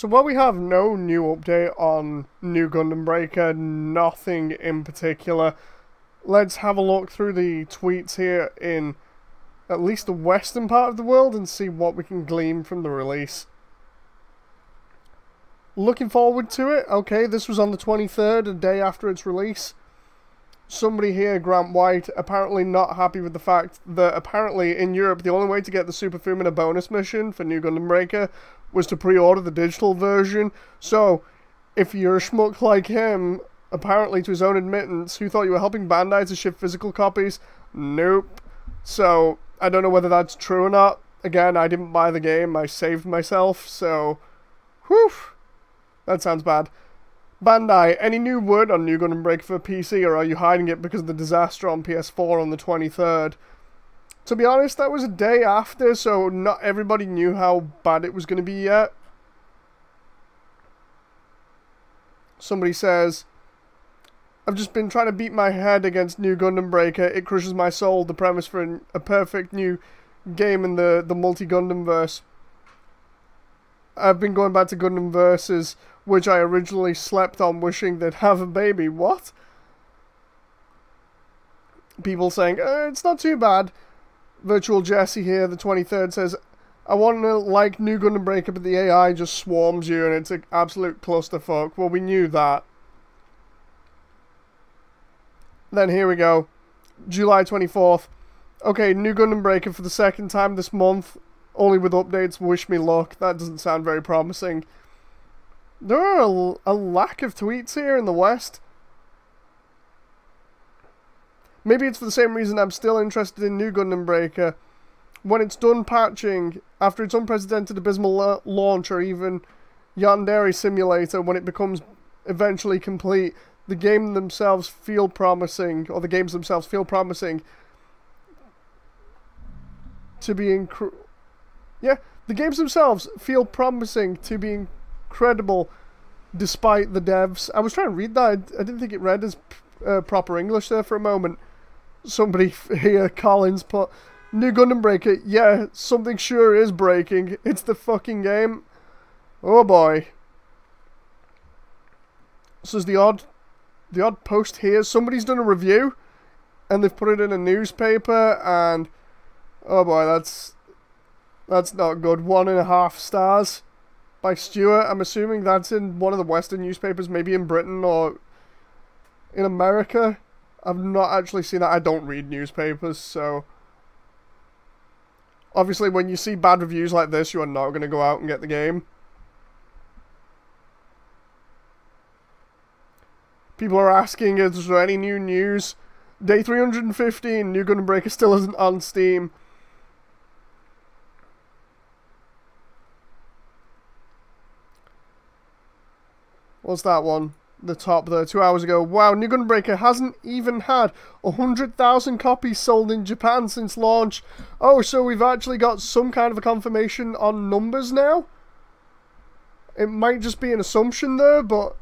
So while we have no new update on New Gundam Breaker, nothing in particular, let's have a look through the tweets here in at least the western part of the world and see what we can glean from the release. Looking forward to it. Okay, this was on the 23rd, a day after its release. Somebody here, Grant White, apparently not happy with the fact that apparently in Europe the only way to get the Super Fumina bonus mission for New Gundam Breaker was to pre-order the digital version. So, if you're a schmuck like him, apparently to his own admittance, who thought you were helping Bandai to ship physical copies, nope. So, I don't know whether that's true or not. Again, I didn't buy the game, I saved myself, so, whew, that sounds bad. Bandai, any new word on New Gundam Breaker for PC, or are you hiding it because of the disaster on PS4 on the 23rd? To be honest, that was a day after, so not everybody knew how bad it was going to be yet. Somebody says, I've just been trying to beat my head against New Gundam Breaker. It crushes my soul, the premise for a perfect new game in the multi-Gundam verse. I've been going back to Gundam Versus, which I originally slept on wishing they'd have a baby. What? People saying, it's not too bad. Virtual Jesse here, the 23rd, says, I want to like New Gundam Breaker, but the AI just swarms you and it's an absolute clusterfuck. Well, we knew that. Then here we go. July 24th. Okay, New Gundam Breaker for the second time this month. Only with updates, wish me luck. That doesn't sound very promising. There are a lack of tweets here in the West. Maybe it's for the same reason I'm still interested in New Gundam Breaker. When it's done patching, after its unprecedented abysmal launch, or even Yandere Simulator, when it becomes eventually complete, the game themselves feel promising, or the games themselves feel promising to be the games themselves feel promising to be incredible despite the devs. I was trying to read that. I didn't think it read as proper English there for a moment. Somebody here, Collins, put, New Gundam Breaker, yeah, something sure is breaking. It's the fucking game. Oh boy. So is the odd post here. Somebody's done a review and they've put it in a newspaper and oh boy, that's not good. 1.5 stars by Stuart. I'm assuming that's in one of the Western newspapers, maybe in Britain or in America. I've not actually seen that. I don't read newspapers, so obviously when you see bad reviews like this, you are not going to go out and get the game. People are asking, is there any new news? Day 315, New Gundam Breaker still isn't on Steam. What's that one? The top there, 2 hours ago. Wow, New Gundam Breaker hasn't even had 100,000 copies sold in Japan since launch. Oh, so we've actually got some kind of a confirmation on numbers now? It might just be an assumption there, but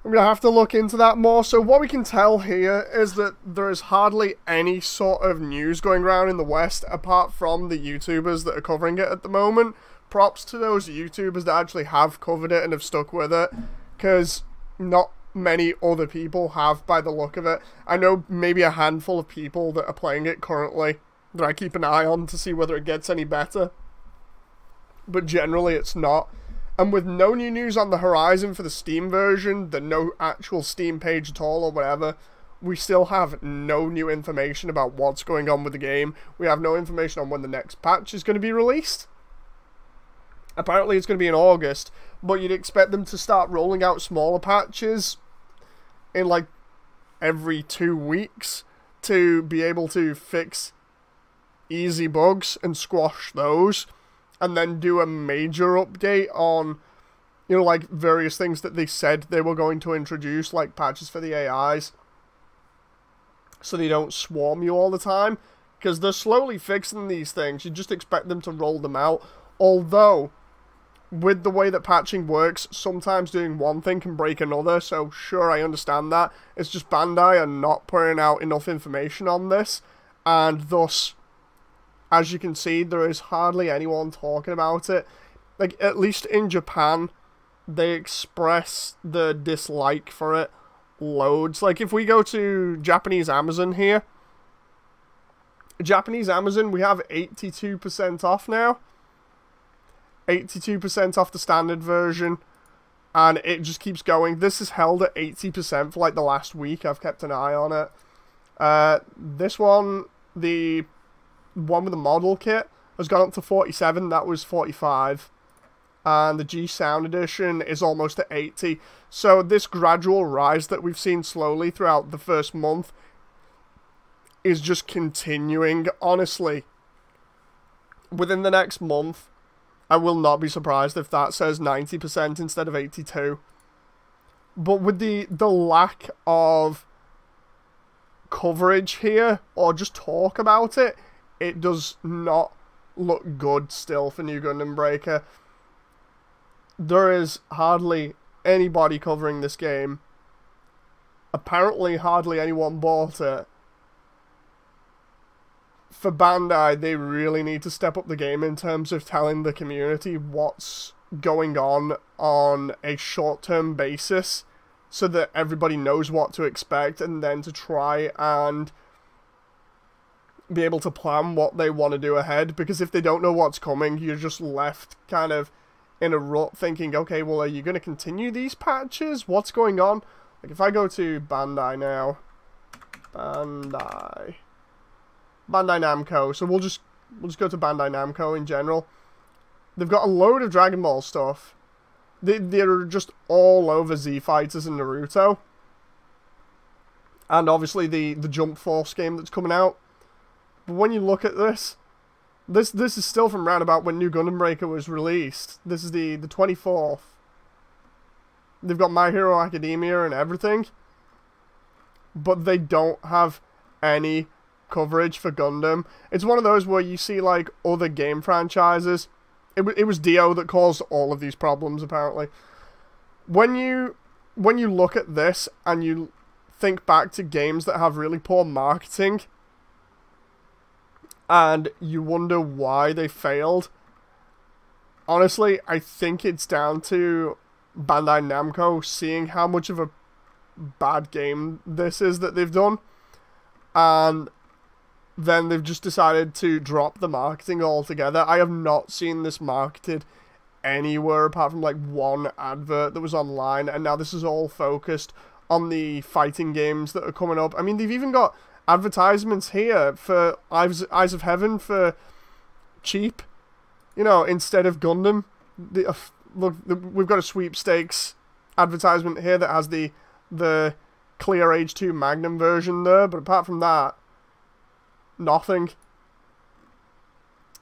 I'm going to have to look into that more. So what we can tell here is that there is hardly any sort of news going around in the West apart from the YouTubers that are covering it at the moment. Props to those YouTubers that actually have covered it and have stuck with it, because not many other people have by the look of it. I know maybe a handful of people that are playing it currently that I keep an eye on to see whether it gets any better, but generally it's not. And with no new news on the horizon for the Steam version, no actual Steam page at all or whatever, we still have no new information about what's going on with the game. We have no information on when the next patch is going to be released. Apparently it's going to be in August, but you'd expect them to start rolling out smaller patches in like every 2 weeks to be able to fix easy bugs and squash those, and then do a major update on, you know, like various things that they said they were going to introduce, like patches for the AIs, so they don't swarm you all the time, because they're slowly fixing these things. You just expect them to roll them out, although with the way that patching works, sometimes doing one thing can break another, so sure, I understand that. It's just Bandai are not putting out enough information on this, and thus, as you can see, there is hardly anyone talking about it. Like, at least in Japan, they express the dislike for it loads. Like, if we go to Japanese Amazon here, Japanese Amazon, we have 82% off now. 82% off the standard version. And it just keeps going. This is held at 80% for like the last week. I've kept an eye on it. This one, the one with the model kit, has gone up to 47. That was 45. And the G Sound Edition is almost at 80. So this gradual rise that we've seen slowly throughout the first month is just continuing. Honestly, within the next month, I will not be surprised if that says 90% instead of 82. But with the lack of coverage here, or just talk about it, it does not look good still for New Gundam Breaker. There is hardly anybody covering this game. Apparently hardly anyone bought it. For Bandai, they really need to step up the game in terms of telling the community what's going on a short-term basis, so that everybody knows what to expect, and then to try and be able to plan what they want to do ahead. Because if they don't know what's coming, you're just left kind of in a rut thinking, okay, well, are you going to continue these patches? What's going on? Like, if I go to Bandai now, Bandai Namco, so we'll just go to Bandai Namco in general. They've got a load of Dragon Ball stuff. They're just all over Z Fighters and Naruto. And obviously the Jump Force game that's coming out. But when you look at this is still from round about when New Gundam Breaker was released. This is the 24th. They've got My Hero Academia and everything. But they don't have any coverage for Gundam. It's one of those where you see like other game franchises. It was Dio that caused all of these problems, apparently. When you look at this and you think back to games that have really poor marketing, and you wonder why they failed, honestly, I think it's down to Bandai Namco seeing how much of a bad game this is that they've done, and then they've just decided to drop the marketing altogether. I have not seen this marketed anywhere apart from like one advert that was online, and now this is all focused on the fighting games that are coming up. I mean, they've even got advertisements here for Eyes of Heaven for cheap, you know, instead of Gundam. Look, we've got a sweepstakes advertisement here that has the clear H2 Magnum version there, but apart from that, nothing.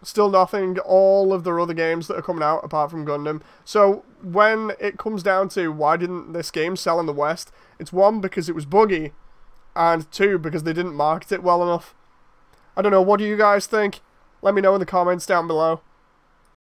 Still nothing. All of the other games that are coming out apart from Gundam. So when it comes down to why didn't this game sell in the West, it's one, because it was buggy, and two, because they didn't market it well enough. I don't know, what do you guys think? Let me know in the comments down below.